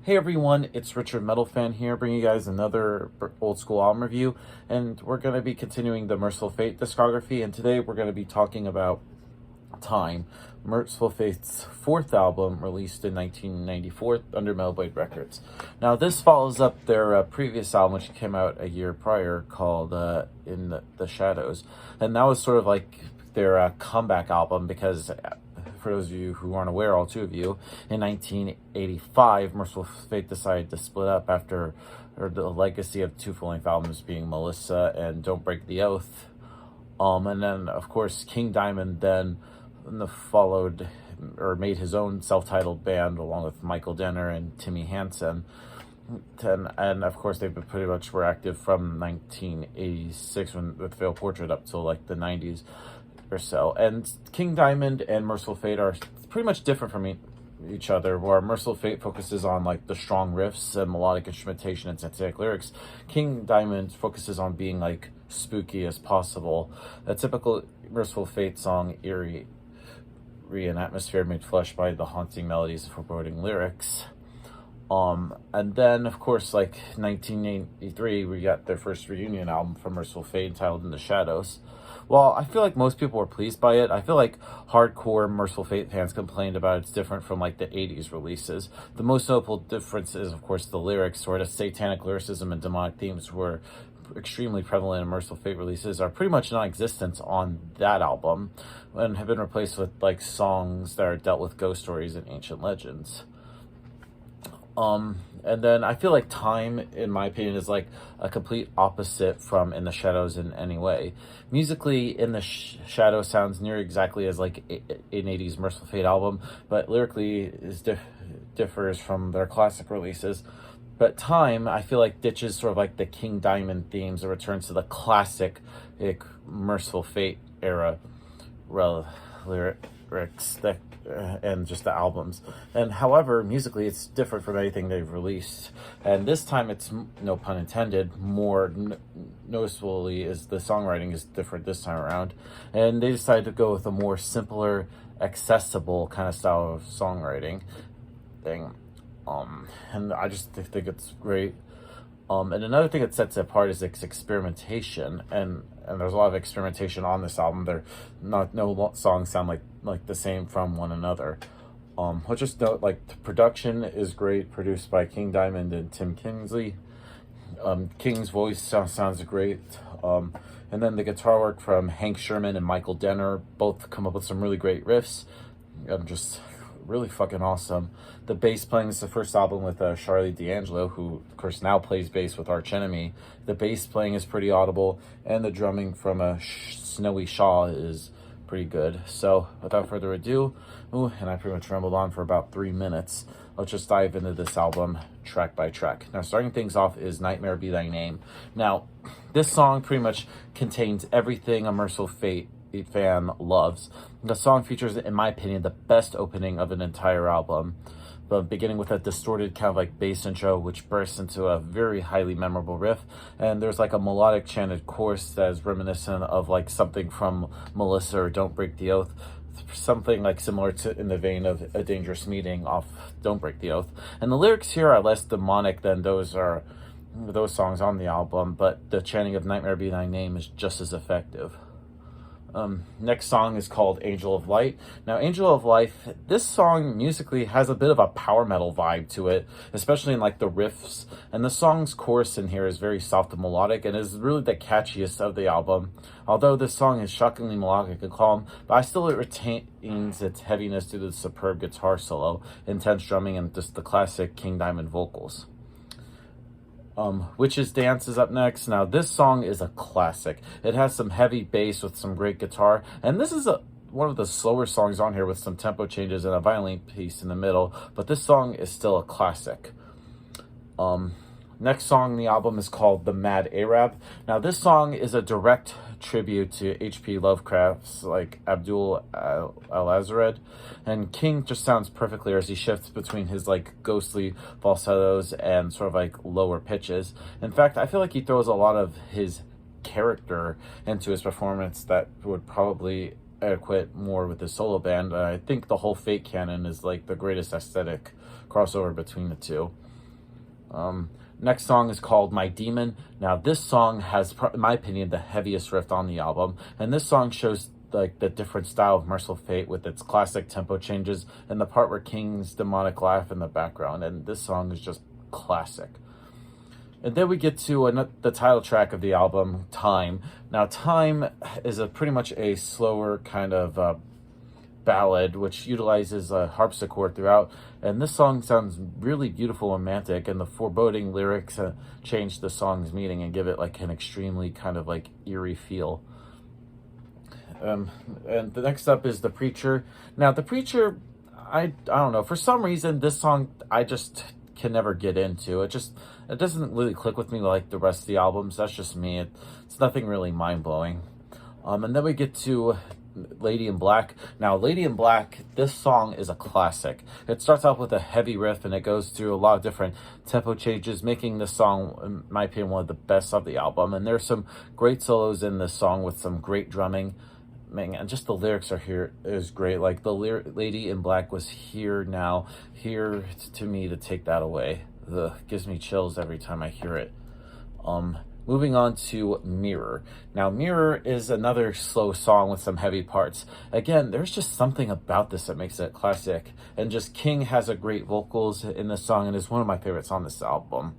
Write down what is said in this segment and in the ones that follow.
Hey everyone, it's Richard Metal Fan here, bringing you guys another old school album review, and we're going to be continuing the Mercyful Fate discography, and today we're going to be talking about Time, Mercyful Fate's fourth album, released in 1994 under Metal Blade Records. Now this follows up their previous album, which came out a year prior, called In the Shadows, and that was sort of like their comeback album, because for those of you who aren't aware, all two of you, in 1985, Mercyful Fate decided to split up after the legacy of two full-length albums being Melissa and Don't Break the Oath. And then, of course, King Diamond then followed or made his own self-titled band along with Michael Denner and Timmy Hansen. And of course, they've been pretty much were active from 1986 with Veiled Portrait up till like the 90s or so. And King Diamond and Mercyful Fate are pretty much different from each other, where Mercyful Fate focuses on like the strong riffs and melodic instrumentation and synthetic lyrics. King Diamond focuses on being like spooky as possible. A typical Mercyful Fate song, eerie an atmosphere made flesh by the haunting melodies and foreboding lyrics. And then, of course, like 1983, we got their first reunion album from Mercyful Fate entitled In the Shadows. Well, I feel like most people were pleased by it. I feel like hardcore Mercyful Fate fans complained about it's different from like the 80s releases. The most notable difference is, of course, the lyrics, where the satanic lyricism and demonic themes were extremely prevalent in Mercyful Fate releases, are pretty much non-existent on that album, and have been replaced with like songs that are dealt with ghost stories and ancient legends. And then I feel like Time, in my opinion, is like a complete opposite from In the Shadows in any way. Musically, In the Shadows sounds near exactly as like an 80s Mercyful Fate album, but lyrically is differs from their classic releases. But Time, I feel like, ditches sort of like the King Diamond themes and returns to the classic Mercyful Fate era lyrics that and just the albums. And however, musically, it's different from anything they've released. And this time, it's, no pun intended, more noticeably is the songwriting is different this time around. And they decided to go with a more simpler, accessible kind of style of songwriting thing. And I just think it's great. And another thing that sets it apart is its experimentation, and there's a lot of experimentation on this album. No songs sound like the same from one another. I'll just note, like, the production is great, produced by King Diamond and Tim Kingsley. King's voice sounds great. And then the guitar work from Hank Sherman and Michael Denner both come up with some really great riffs. Just really fucking awesome. The bass playing is the first album with Charlie D'Angelo, who of course now plays bass with Arch Enemy. The bass playing is pretty audible, and the drumming from Snowy Shaw is pretty good. So without further ado, and I pretty much rambled on for about 3 minutes, let's just dive into this album track by track. Now, starting things off is Nightmare Be Thy Name. Now, this song pretty much contains everything a Mercyful Fate fan loves. The song features, in my opinion, the best opening of an entire album, but beginning with a distorted kind of like bass intro, which bursts into a very highly memorable riff, and there's like a melodic chanted chorus that is reminiscent of like something from Melissa or Don't Break the Oath, something like similar to in the vein of A Dangerous Meeting off Don't Break the Oath. And the lyrics here are less demonic than those songs on the album, but the chanting of Nightmare Be Thy Name is just as effective. Next song is called Angel of Light. Now, Angel of Life, this song musically has a bit of a power metal vibe to it, especially in like the riffs. And the song's chorus in here is very soft and melodic, and is really the catchiest of the album. Although this song is shockingly melodic and calm, but I still it retains its heaviness due to the superb guitar solo, intense drumming, and just the classic King Diamond vocals. Witch's Dance is up next. Now, this song is a classic. It has some heavy bass with some great guitar, and this is one of the slower songs on here with some tempo changes and a violin piece in the middle, but this song is still a classic. Next song on the album is called The Mad Arab. Now, this song is a direct tribute to H.P. Lovecraft's like Abdul al-Azred, and King just sounds perfectly as he shifts between his like ghostly falsettos and sort of like lower pitches. In fact, I feel like he throws a lot of his character into his performance that would probably adequate more with the solo band. I think the whole Fate canon is like the greatest aesthetic crossover between the two. Next song is called My Demon. Now this song has, in my opinion, the heaviest riff on the album, and this song shows like the different style of Mercyful Fate with its classic tempo changes and the part where King's demonic laugh in the background, and this song is just classic. And then we get to the title track of the album, Time. Now Time is pretty much a slower kind of ballad which utilizes a harpsichord throughout, and this song sounds really beautiful and romantic, and the foreboding lyrics change the song's meaning and give it like an extremely kind of like eerie feel. And the next up is The Preacher. Now The Preacher, I don't know, for some reason this song I just can never get into. It doesn't really click with me like the rest of the albums. That's just me. It's nothing really mind-blowing. And then we get to Lady in Black. Now Lady in Black, this song is a classic. It starts off with a heavy riff and it goes through a lot of different tempo changes, making this song, in my opinion, one of the best of the album. And there's some great solos in this song with some great drumming. Man, and just the lyrics is great. Like the Lady in Black was here now, here to me to take that away. Ugh, gives me chills every time I hear it. Moving on to Mirror. Now Mirror is another slow song with some heavy parts. Again, there's just something about this that makes it classic, and just King has a great vocals in this song and is one of my favorites on this album.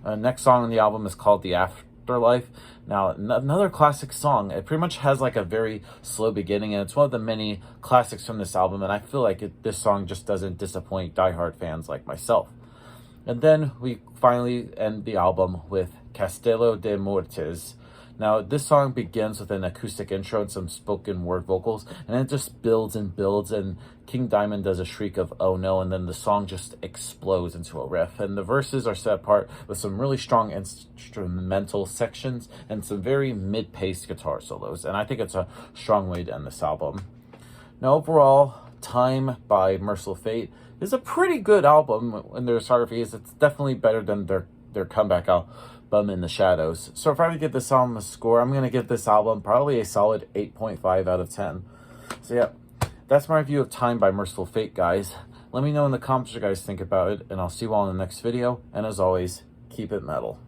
Next song on the album is called The Afterlife. Now another classic song. It pretty much has like a very slow beginning, and it's one of the many classics from this album, and I feel like this song just doesn't disappoint diehard fans like myself. And then we finally end the album with Castello de Mortes. Now this song begins with an acoustic intro and some spoken word vocals, and it just builds and builds, and King Diamond does a shriek of "oh no," and then the song just explodes into a riff, and the verses are set apart with some really strong instrumental sections and some very mid-paced guitar solos, and I think it's a strong way to end this album. Now overall, Time by Mercyful Fate is a pretty good album in their discography. It's definitely better than their comeback album In the Shadows. So if I were to give this album a score, I'm going to give this album probably a solid 8.5 out of 10. So yeah, that's my review of Time by Mercyful Fate, guys. Let me know in the comments what you guys think about it, and I'll see you all in the next video. And as always, keep it metal.